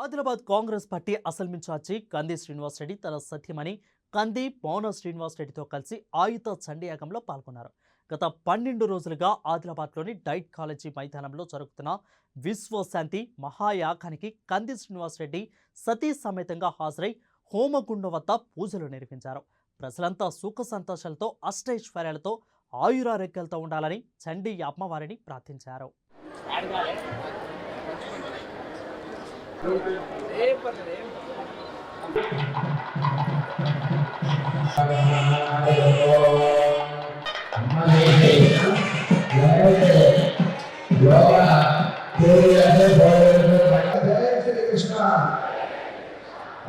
Adilabad Congress party assembly incharge Kandi Srinivas Reddy తన సత్యమణి కంది మౌన శ్రీనివాస్ రెడ్డితో కలిసి ఆయుధ చండీయాగంలో పాల్గొన్నారు. గత 12 రోజులుగా ఆదిలాబాద్లోని డైట్ కాలేజీ మైదానంలో జరుగుతున్న విశ్వశాంతి మహాయాగానికి కంది శ్రీనివాస్ రెడ్డి సతీ సమేతంగా హాజరై హోమగుండం వద్ద పూజలు నిర్వహించారు. ప్రజలంతా సుఖ సంతోషాలతో అష్టైశ్వర్యాలతో ఆయురారోగ్యాలతో ఉండాలని చండీ అమ్మవారిని ప్రార్థించారు.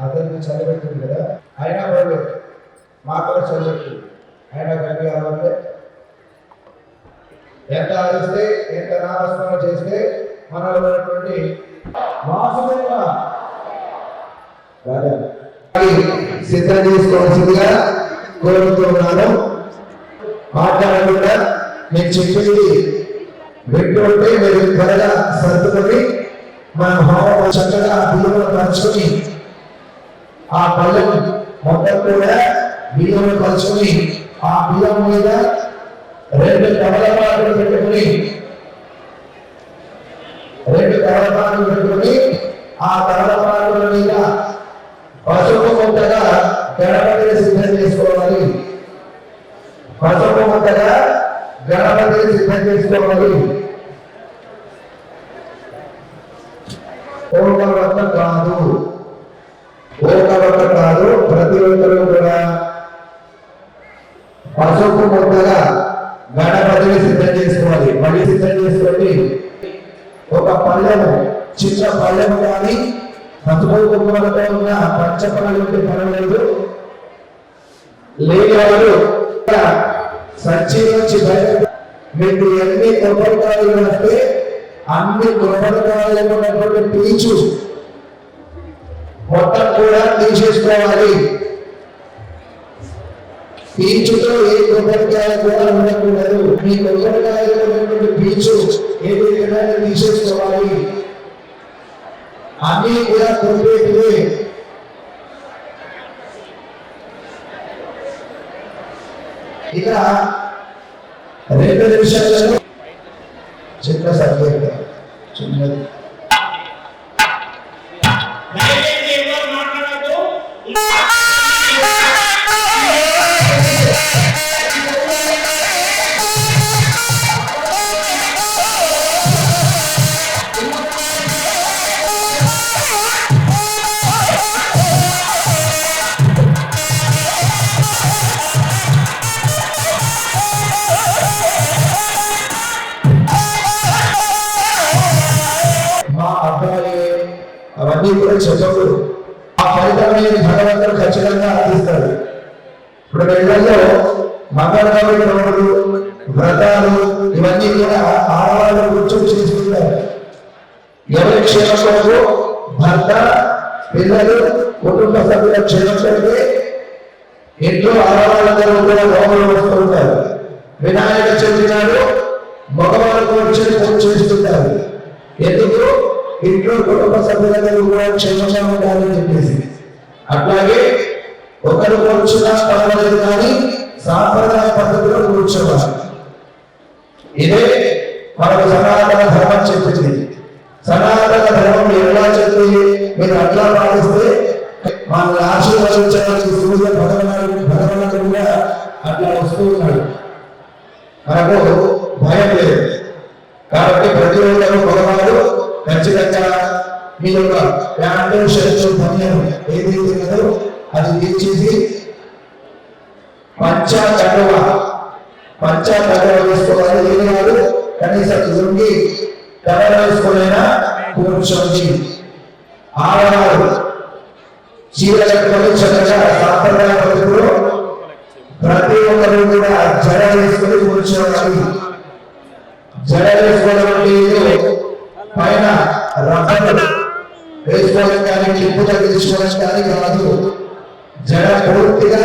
అతనికి చదివెట్టింది కదా, అయినా వాళ్ళు మాకు చదివెట్టు అయినా గట్టి అవ్వాలి. ఎంత ఆడిస్తే ఎంత నామస్మరణ చేస్తే మనలో ఉన్నటువంటి సిద్ధం చేసుకోవాల్సిందిగా కోరుతున్నాను. మాట్లాడకుండా నేను చెప్పింది వింటుంటే మీరు త్వరగా సర్దుకొని మన భావం చక్కగా బియ్యంలో పంచుకొని ఆ పళ్ళెం మొత్తం కూడా బియ్యంలో పంచుకొని ఆ బియ్యం మీద 2 కమలపాకులు పెట్టుకుని ఆ కమలపాకుల మీద పసుపు ముద్దగా గణపతిని సిద్ధం చేసుకోవాలి. పసుపు ముద్దగా గణపతిని సిద్ధం చేసుకోవాలి. ఒక వద్ద కాదు, ప్రతి ఒక్కరు కూడా పసుపు ముద్దగా గణపతిని సిద్ధం చేసుకోవాలి. మళ్ళీ సిద్ధం చేసుకోండి. ఒక పళ్ళెము, చిన్న పళ్ళెము కానీ పసుపు కుంకుమలతో ఉన్న పంచపళ్ళు ఉంటే పర్వాలేదు. లేని వారు సంచి నుంచి బయట మీకు ఎన్ని కొబ్బరికాయలు వస్తే అన్ని కొబ్బరికాయలు ఉన్నటువంటి పీచు మొత్తం కూడా తీసేసుకోవాలి. పీచుతో ఏ కొబ్బరికాయ కూడా ఉండకూడదు. మీ కొబ్బరికాయలో ఉన్నటువంటి పీచు ఏ విధంగా తీసేసుకోవాలి. అన్ని కూడా కొబ్బరి ఇక 2 నిమిషాలలో చిన్న సబ్జెక్ట్ చిన్నది అవన్నీ కూడా చెప్పడు. ఆ ఫలితాన్ని భగవంతుడు ఖచ్చితంగా అందిస్తాడు. ఇప్పుడు ఇళ్లలో మంగళవారం వ్రతాలు ఇవన్నీ కూడా ఆడవాళ్ళు కూర్చొని చేసుకుంటారు. ఎవరి క్షేమం కొరకు భర్త, పిల్లలు, కుటుంబ సభ్యుల క్షేమం కొరకే ఇంట్లో ఆడవాళ్ళందరూ కూడా లోపల వస్తూ ఉంటారు. వినాయక చవితి నాడు మగవాళ్ళకు వచ్చి పూజ చేస్తుంటారు. ఎందుకు? ఇంట్లో కుటుంబ సభ్యులందరూ కూడా క్షేమంగా ఉండాలని చెప్పేసి. అట్లాగే ఒకరు కూర్చున్నా పర్వాలేదు కానీ సాంప్రదాయ పద్ధతిలో కూర్చోవాలి. ఇదే మనకు సనాతన ధర్మం చెప్పింది. సనాతన ధర్మం ఎలా చెప్పి మీరు అట్లా పాటిస్తే మనల్ని ఆశీర్వదించడానికి సూర్య భగవానుడు కూడా అట్లా వస్తూ ఉన్నాడు. మనకు భయం లేదు కాబట్టి ప్రతి ఒక్కరు భగవానుడు ఖచ్చితంగా మీ యొక్క ప్యాంటు షర్టు బనియన్ ఏదైతే కదో అది తీర్చేసి పంచా కండువ వేసుకోవాలి. లేని వారు కనీసం లుంగి కవర్ వేసుకోలేనా కూర్చోండి. ఆడవారు చీర కట్టుకొని చక్కగా సాంప్రదాయ పద్ధతిలో ప్రతి ఒక్కరు కూడా జడ వేసుకొని కూర్చోవాలి. జడ వేసుకోవడం అంటే పైన రబ్బరు వేసుకోవడం కానీ క్లిప్పు తగ్గించుకోవడం కానీ కాదు. జడ పూర్తిగా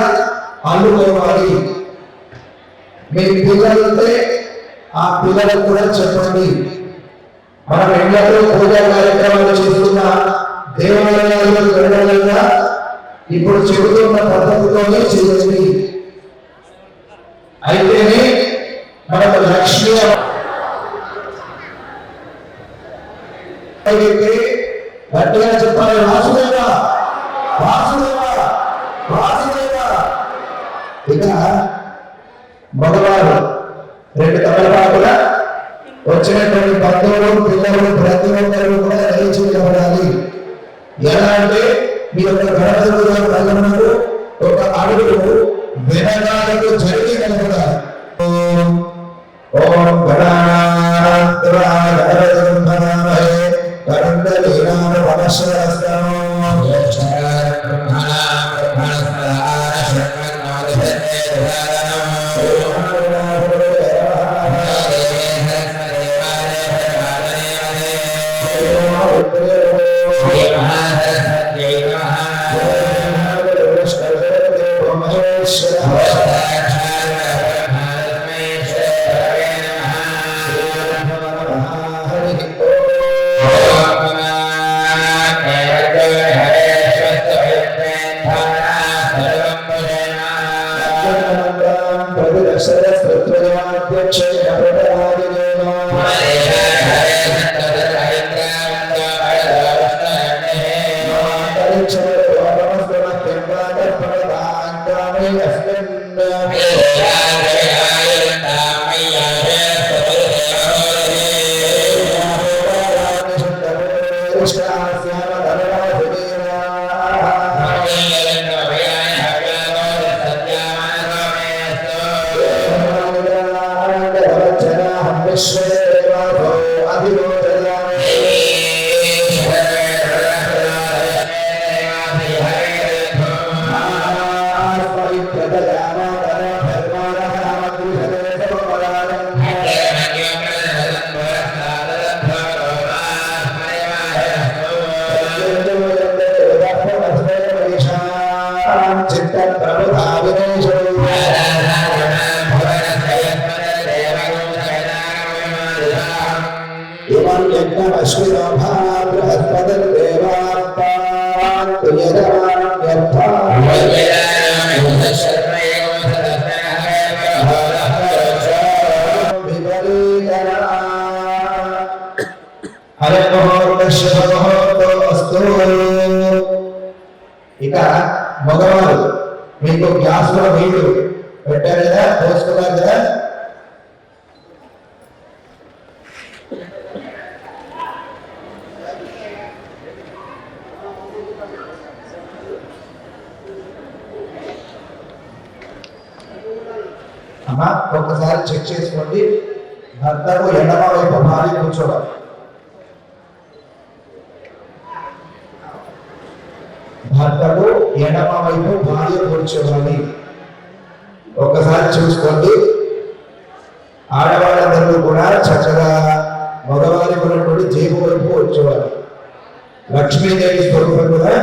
అల్లుకోవాలి. మీ పిల్లలుంటే ఆ పిల్లలకు కూడా చెప్పండి. మనం ఇళ్లలో పూజా కార్యక్రమాలు చేస్తున్న దేవాలయాల్లో జరగాలన్నా ఇప్పుడు చెబుతున్న పద్ధతితోనే చేయండి. అయితేనే మనకు లక్ష్మీ గట్టిగా చెప్పాలి, వాసుదేవ వాసుదేవ వాసుదేవ. ఇక మగవారు 2 తమలపాకుల వచ్చినటువంటి బంధువులు పిల్లలు ప్రతి ఒక్కరు కూడా లేచి నిలబడాలి. ఎలా అంటే మీ యొక్క గణపతి ఒక అడుగు వెనకాలకు జరిగి నిలబడాలి. ఓం ఇక మగవారు మీకు గ్లాస్ లో నీళ్లు పెట్టారు కదా, పోసుకున్నారు కదా. అమ్మా ఒక్కసారి చెక్ చేసుకోండి. భర్తకు ఎడమ వైపు భార్య కూర్చోవాలి. భర్తకు ఎడమ వైపు భార్య కూర్చోవాలి. ఒక్కసారి చూసుకోండి. ఆడవాళ్ళందరూ కూడా చక్కగా మగవారికి ఉన్నటువంటి జేబు వైపు కూర్చోవాలి. లక్ష్మీదేవి స్వరూపం కూడా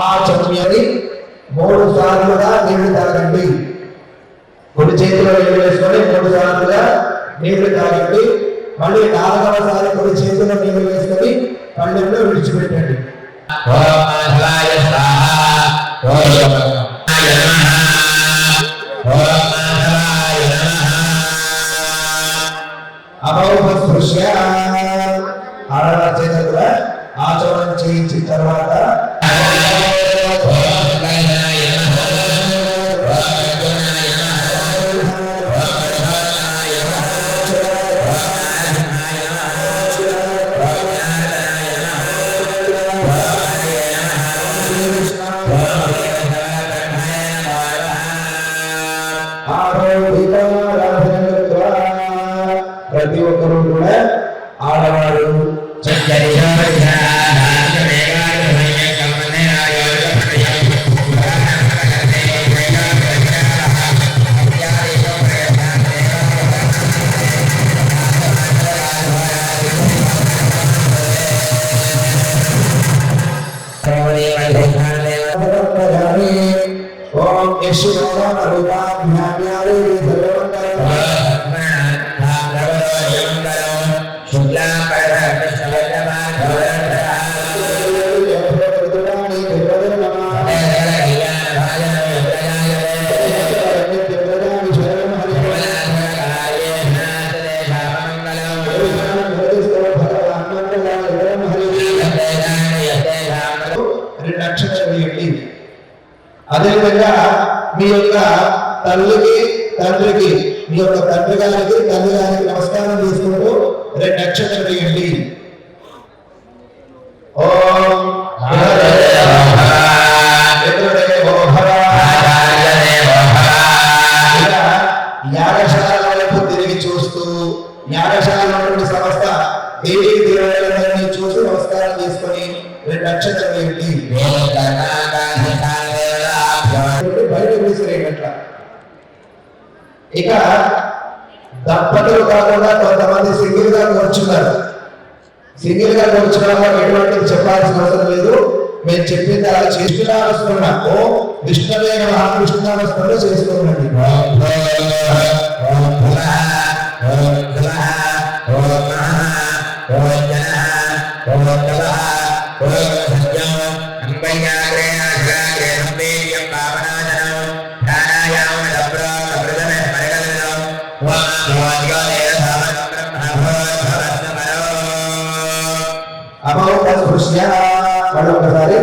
ఆచమ్యని 3 సార్లుగా నీళ్లు తాగండి. కుడి చేతిలో నీళ్లు వేసుకొని 3 సార్లుగా నీళ్లు తాగండి. మళ్ళీ 4వ సారి కుడి చేతిలో నీళ్లు వేసుకొని పళ్ళెంలో విడిచిపెట్టండి. అమౌపస్పృశ్య ఆడవాళ్ళ చేత కూడా ఆచరణ చేయించిన తర్వాత యశ్వరణ రూపాభ్యామ్యారే అదేవిధంగా మీ యొక్క తల్లికి తండ్రికి మీ యొక్క తండ్రి గారికి తల్లి గారికి నమస్కారం చేసుకుంటూ 2 అక్షరాలు వేయండి. ఓం యాగశాల వైపు తిరిగి చూస్తూ యాగశాల సంస్థ దేవీ దేవాలయాన్ని చూసి నమస్కారం చేసుకొని 2 అక్షరాలు వేయండి. బయట విసిరేయట్ల. ఇక దంపతులు కాకుండా కొంతమంది సింగిల్ గా కూర్చున్నారు. సింగిల్ గా కూర్చున్న వాళ్ళు ఎటువంటిది చెప్పాల్సిన అవసరం లేదు. మేము చెప్పింది అలా చేస్తున్నాం. ఓ విష్ణువే నమః కృష్ణావస్థలో చేసుకోండి. మరొకసారి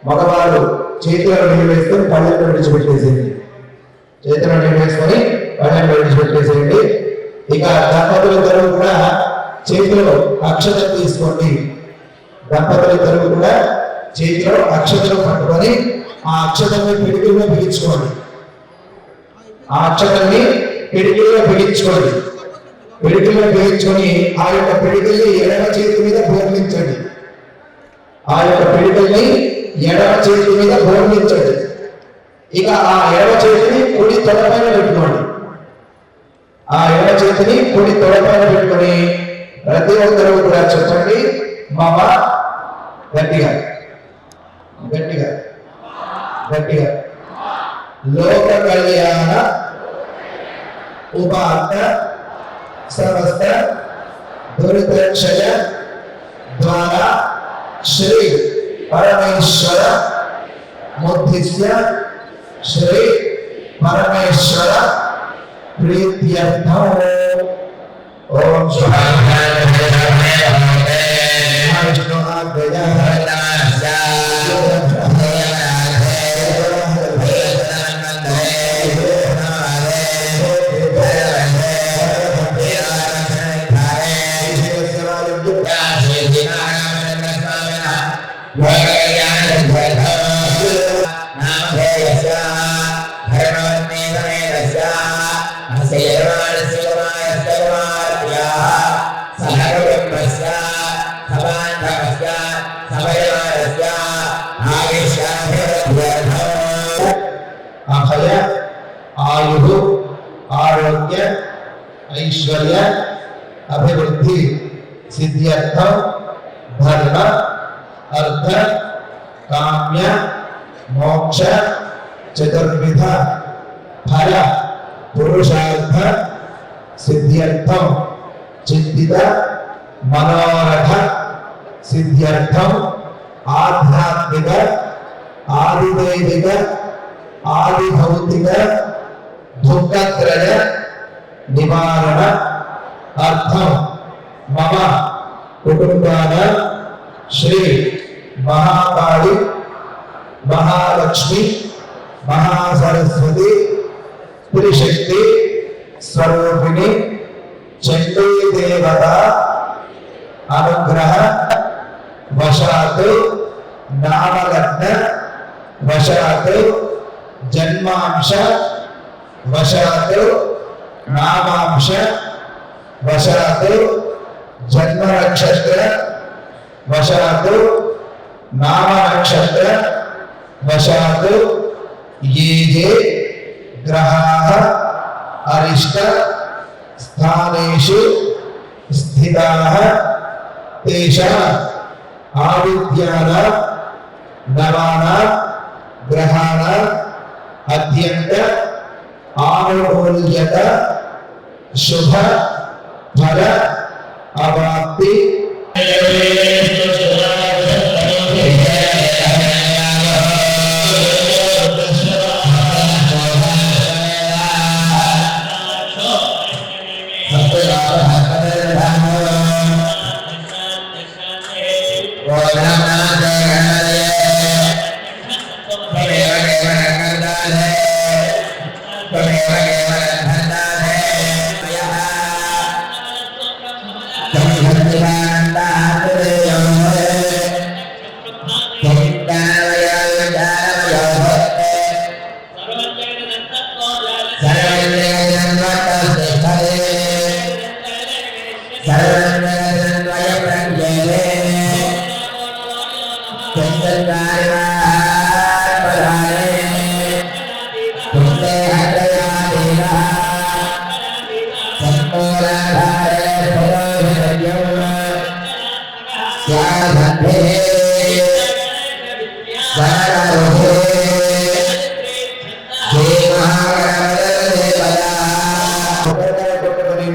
మగవాడు చేతిలో నీళ్ళు వేసుకొని పళ్ళెంలో విడిచిపెట్టేసేయండి. చేతిలో నీళ్ళు వేసుకొని పళ్ళెంలో విడిచిపెట్టేసేయండి. ఇక దంపతులు ఇద్దరు కూడా చేతిలో అక్షతలు తీసుకోండి. దంపతులు ఇద్దరు కూడా చేతిలో అక్షతలు పట్టుకొని ఆ అక్షతల్ని పిడికిల్లో బిగించుకోండి. ఆ అక్షతల్ని పిడికిల్లో బిగించుకోండి. పిడికిల్లో బిగించుకొని ఆ యొక్క పిడికిల్ని ఎడమ చేతి మీద బోర్లించండి. ఆ యొక్క పిడికిల్ని ఎడమ చేతి మీద బోర్లించండి. ఇక ఆ ఎడమ చేతిని కుడి తొడపైన పెట్టుకోండి. ఆ ఎడమ చేతిని కుడి తొడపైన పెట్టుకొని ప్రతి ఒక్కరూ కూడా చెప్పండి మమ. గట్టిగా గట్టిగా గట్టిగా. లోక కళ్యాణ ఉపాత్త సమస్త దురితక్షయ ద్వారా శ్రీ పరమేశ్వర ముద్దిశ్య శ్రీ పరమేశ్వర ప్రీత్యర్థం. ఓం అభయ ఆయు ఆరోగ్య ఐశ్వర్య అభివృద్ధి సిద్ధ్యర్థం ధర్మ అర్థ కామ్య మోక్ష చతుర్విధ ఫల పురుషార్థ సిద్ధ్యర్థం చింతిత మనోరథ సిద్ధ్యర్థం ఆధ్యాత్మిక ఆదిదైవిక ఆదిభౌతిక దుఃఖత్రయ నివారణ అర్థం మమ కుటుంబాన శ్రీ మహాకాళి మహాలక్ష్మి మహాసరస్వతి త్రిశక్తి స్వరూపిణి చండీ దేవత అనుగ్రహ వశాత్ నామలగ్న వశాత్ జన్మాంశ వశాత్ నామాంశ వశాత్ జన్మ నక్షత్ర వశాత్ నామ నక్షత్ర వశాత్ ఏ గ్రహాः అరిష్ట స్థానేషు స్థితాः తేషాం ఆవిద్యానాం నవానాం గ్రహాణాం అత్యంత ఆనుకూల్యత శుభ ఫల అవాప్తి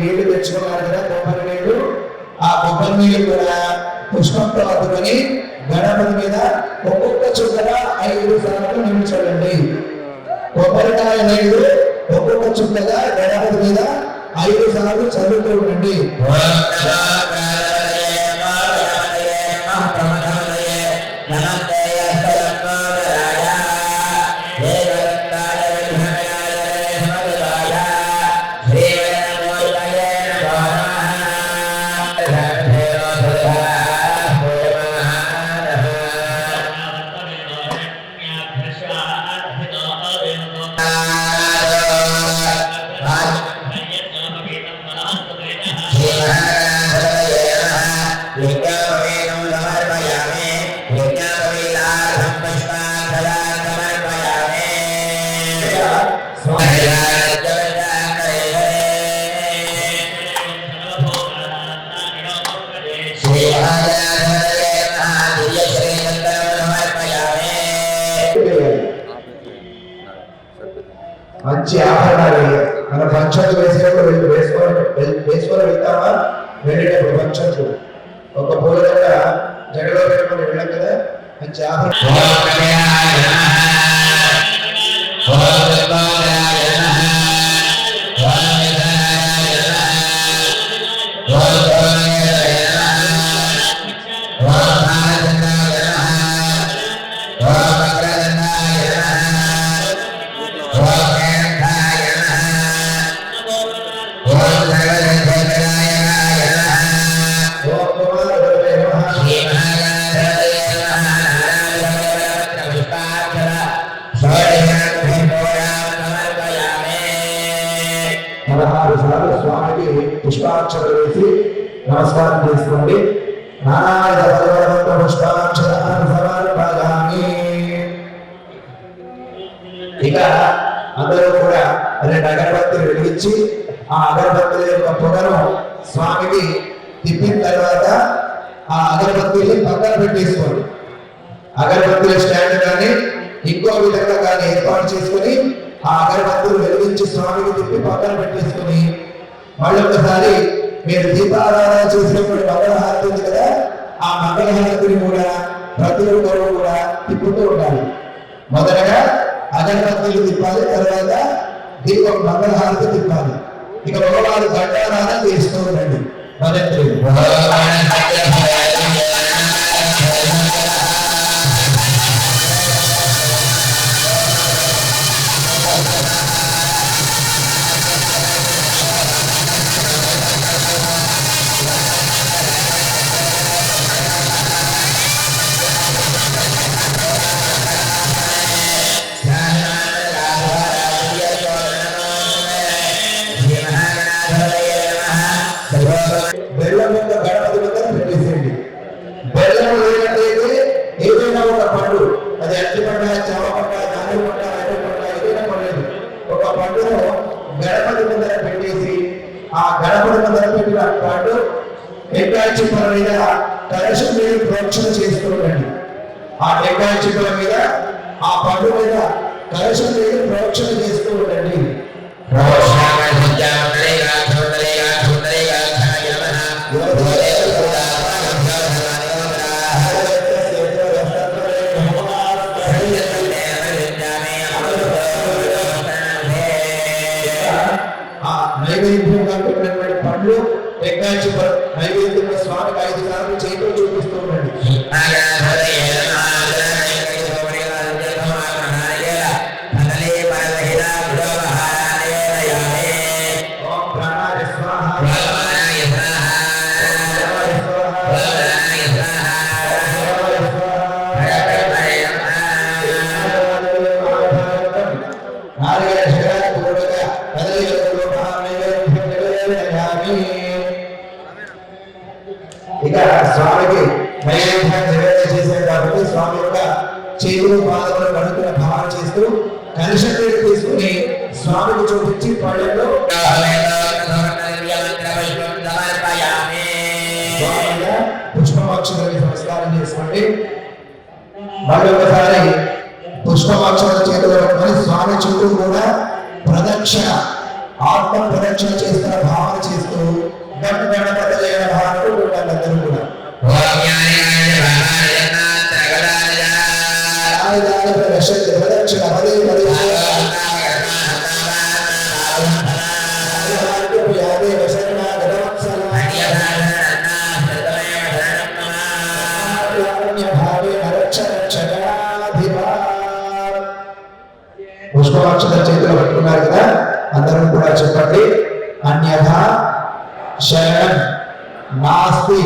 నీళ్లు తెచ్చుకున్నారు కదా, కొబ్బరి నీళ్లు. ఆ కొబ్బరి నీళ్లు కూడా పుష్పంతో అద్దుకొని గణపతి మీద ఒక్కొక్క చుక్కగా 5 సార్లు నిలిచండి. కొబ్బరికాయ నీళ్లు ఒక్కొక్క చుక్కగా గణపతి మీద 5 సార్లు చదువుతూ ఉండండి. మంచి ఆభరణాలు మన ఫంక్షన్లు వేసేటప్పుడు వేసుకొని వెళ్తామా, వెళ్ళేటప్పుడు ఫంక్షన్లు ఒక పూలదండ జడలో పెట్టుకొని వెళ్ళాం కదా, మంచి స్వామికి పుష్పాక్షర వేసి నమస్కారం చేసుకోండి. ఇక అందరూ కూడా 2 అగరబత్తులు వెలిగించి ఆ అగరబత్తుల యొక్క పొగను స్వామికి తిప్పిన తర్వాత ఆ అగరబత్తుల్ని పక్కన పెట్టేసుకోండి. అగరబత్తుల స్టాండ్ కానీ ఇంకో విధంగా కానీ ఏర్పాటు చేసుకొని ఆ అగరబత్తులు వెలిగించి స్వామికి తిప్పి పక్కన పెట్టేసుకొని మళ్ళీ ఒకసారి మీరు దీపారాధన చేసినప్పుడు మంగళహారతి ఉంది కదా, ఆ మంగళహారతిని కూడా ప్రతి ఒక్కరు కూడా తిప్పుతూ ఉండాలి. మొదటగా అగరబత్తులు తిప్పాలి, తర్వాత దీపం మంగళహారతి తిప్పాలి. ఇక మగవారు ఘంటారాధన చేస్తూ ఉండండి. మొదటి బెల్లం యొక్క గణపతి వద్ద పెట్టేసేయండి. బెల్లం లేనట్లయితే ఏదైనా ఒక పండు, అది అరటి పంట, చావ పంట, దాని పంట, అరటి పంట, ఏదైనా పండు ఒక పండును గణపతి ముందర పెట్టేసి ఆ గణపతి ముందర పెట్టిన పండు టెంకాయ చిప్పల మీద కలశం మీద ప్రోక్షణ చేస్తూ ఉండండి. ఆ టెంకాయ చిప్పల మీద ఆ పండు మీద కలశం దగ్గర ప్రోక్షణ చేస్తూ ఉండండి. నైవేద్యంగా పెట్టినటువంటి పండ్లు టెక్నాలజీ నైవేద్యంగా స్వామికి 5 సార్లు చేతితో చూపిస్తూ ఉండండి. ఇక స్వామికి నైవేద్యం నివేదన చేశారు కాబట్టి స్వామి యొక్క చేతులు పాదములు కడుపున భావన చేస్తూ కలశం తీసుకుని స్వామికి చూపించి పళ్ళలో పుష్పమాక్షరాలు నమస్కారం చేసుకోండి. మళ్ళీ ఒకసారి పుష్పమాక్షరాలు చేతులు పెట్టుకొని స్వామి చుట్టూ కూడా ప్రదక్షిణ ఆత్మ ప్రదక్షిణ చేస్తున్న భావన చేస్తూ గణపతి భావనతో వాళ్ళందరూ కూడా ప్రదక్షిణ పదే పదే పుష్పమాక్షత చేతిలో పెట్టుకున్నారు కదా, అందరం కూడా చెప్పండి. అన్యథా శరణం నాస్తి